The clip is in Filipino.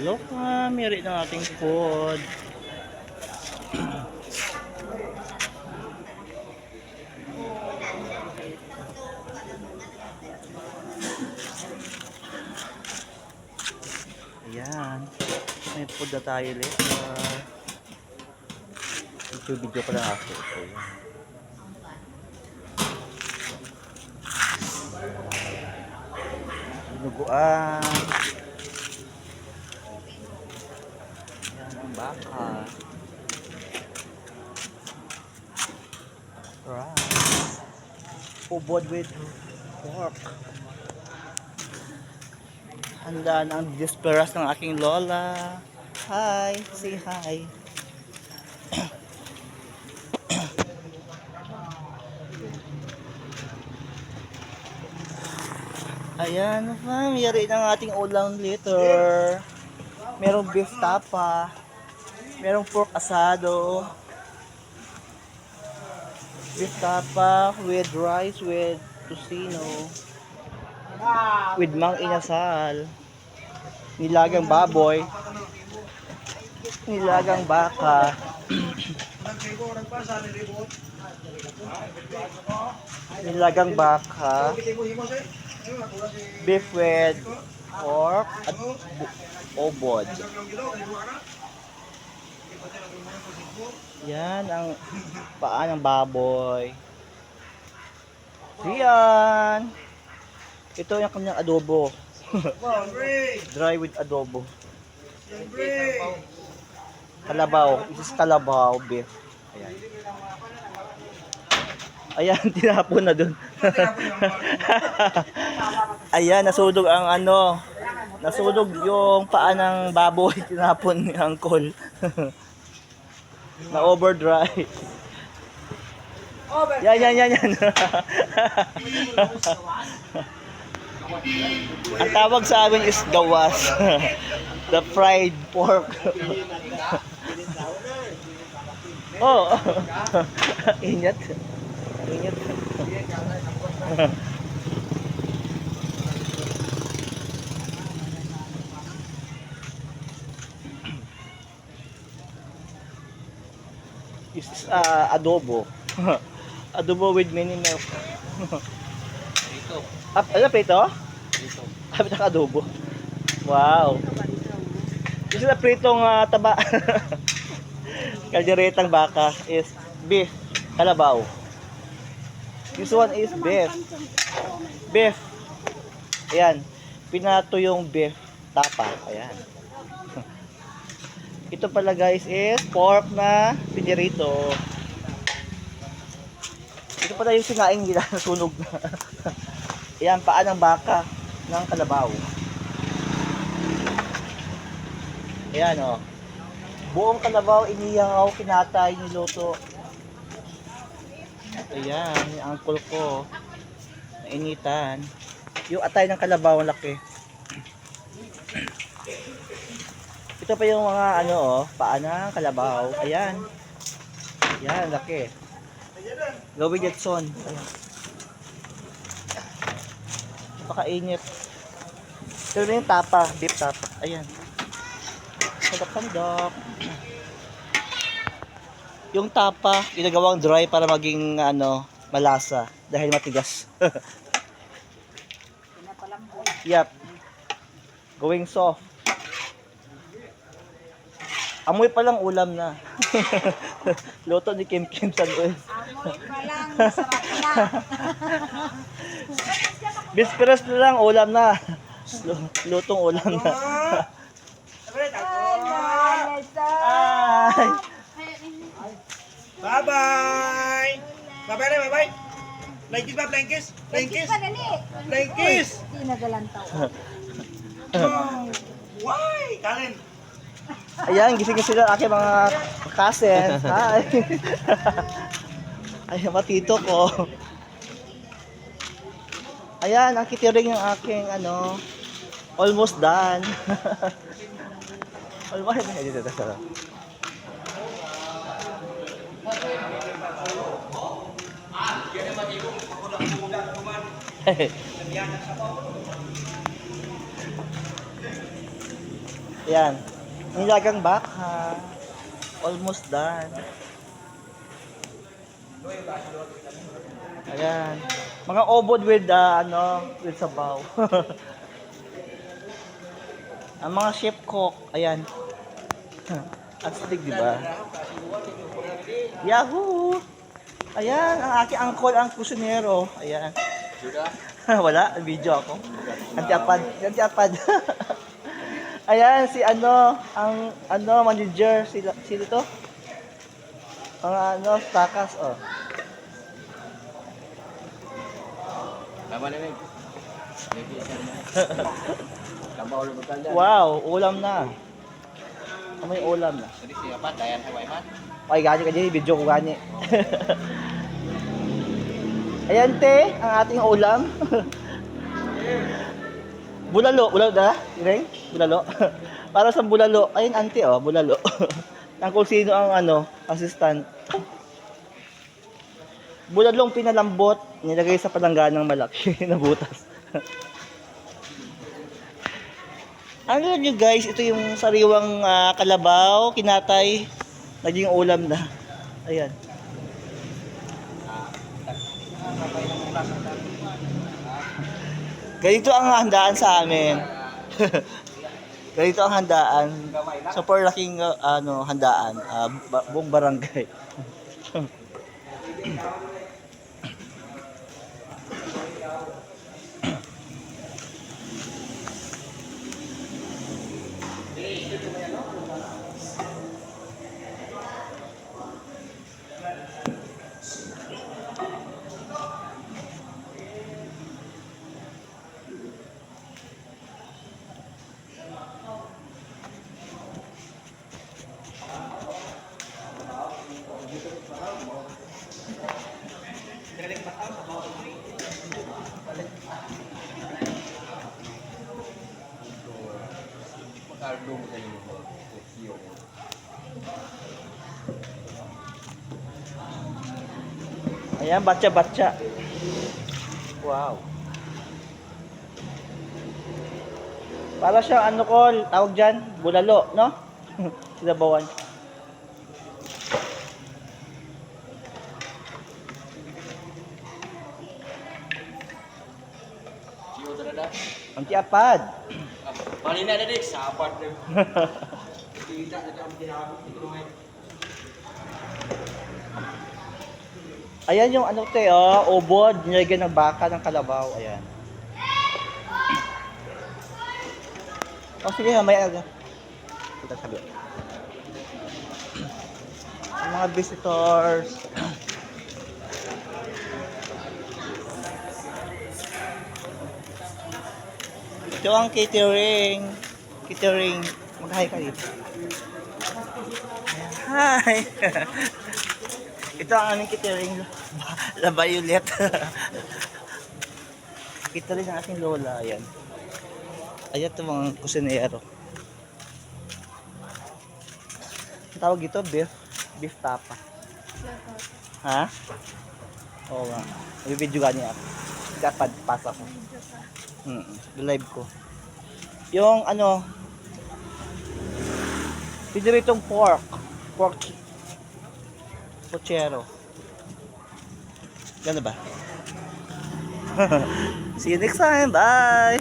Look, meri ng ating food. Ayan. May food na tayo ulit. Video ko lang ako. Ayan. Dinuguan. Ayan ang baka. Rice. Ubod with pork. Handa na ang disperas ng aking lola. Hi! Say hi! Ayan, mayari ng ating ulam later. Merong beef tapa. Merong pork asado. Beef tapa with rice with tocino. With mang inasal. Nilagang baboy. Nilagang baka. Nilagang baka. Beef with pork at obod. Yan ang paa ng baboy. Yan. Ito yung kanyang adobo. Dry with adobo. Kalabaw. This is kalabaw beef. Ayan. Ayan, tinapon na dun. Ayan, nasunog ang ano. Nasunog yung paa ng baboy. Tinapon ni Uncle. Na overdrive. Yan. Ang tawag sa amin is gawas. The fried pork. Oh. Ingat. This is adobo. Adobo with mini milk. Prito. Ano prito? Prito. Kapit ang adobo. Wow. This is a pritong taba. Kalderetang baka is beef kalabaw. This one is beef. Beef. Ayan. Pinato yung beef tapa. Ayan. Ito pala guys is pork na pinirito. Ito pala yung sinaing nila na sunog na. Ayan, paa ng baka ng kalabaw. Ayan o. Buong kalabaw, iniyaw, kinatay, niluto. Ayan, yung uncle ko. Nainitan. Yung atay ng kalabaw, laki. Ito pa yung mga ano paa ng kalabaw. Ayan. Ayan, laki. Louis Jetson. Ayan. Napakainit. Ito na yung tapa, beef tapa. Ayan. Sandok. Yung tapa, ginagawang dry para maging ano, malasa dahil matigas. Yep. Going soft. Amoy pa lang ulam na. Luto ni Kim sa doon. Amoy pa lang, masarap na. Bisperas na lang, ulam na. Lutong ulam na. Ay. Bye-bye! Bye-bye! Flying kiss ba? Flying kiss? Flying kiss? Flying kiss! Hindi nagalantaw. Why? Kalen! Ayan, gising sila aking mga cousins. Hi. Ay, matito ko. Ayan, ang kitiring ng aking ano, almost done. Almost done. Ayan. Nilagang baka. Almost done. Ayan. Mga obod with with sabaw. Ang mga chef cook, ayan. Astig, di ba? Yahoo! Ayan, ang aking angkol ang kusinero. Ayan. Wala, video ako. Anti-apad. Ayan, si ang manager, sino to? Ang takas, oh. Tama na rin. Kabaw na ba Wow, ulam na. May ulam na. Jadi siapa? Dayan Hawaii man. Okay, gani ka dyan, video ko gani. Ayan, te, ang ating ulam. Bulalo na? Ireng? Bulalo? Para sa bulalo. Ayun, ante, oh, bulalo. Ang kung sino ang assistant. Bulalong pinalambot, nilagay sa palangganang malaki na butas. Ano nyo guys, ito yung sariwang kalabaw, kinatay, naging ulam na. Ayan. Ganito ang handaan sa amin. Ganito ang handaan. Super laking handaan, buong barangay. Makaldo mo kayo mo. Ayan, batcha. Wow. Para siya Col, tawag dyan, bulalo, no? Sinabawan. Siyo talaga. Anti-apad. Bali na dik sapat na. Kita na ang ginamit ni Kuya. Ayan yung ubod, nilagyan ng baka ng kalabaw, ayan. O sige, may aga. Kita sabi. Ang mga visitors. Ito ang catering. Mag-hi ka dito. Hi! Ito ang aming catering. La Violet. Catering ng aking lola. Ayan. Ayan ito mga kusinero. Ang tawag ito, beef tapa. Ha? Oo nga. May-video gani ako. Kapag pasa ko. Live ko. Yung piniritong pork pochero. Ganda ba? See you next time. Bye!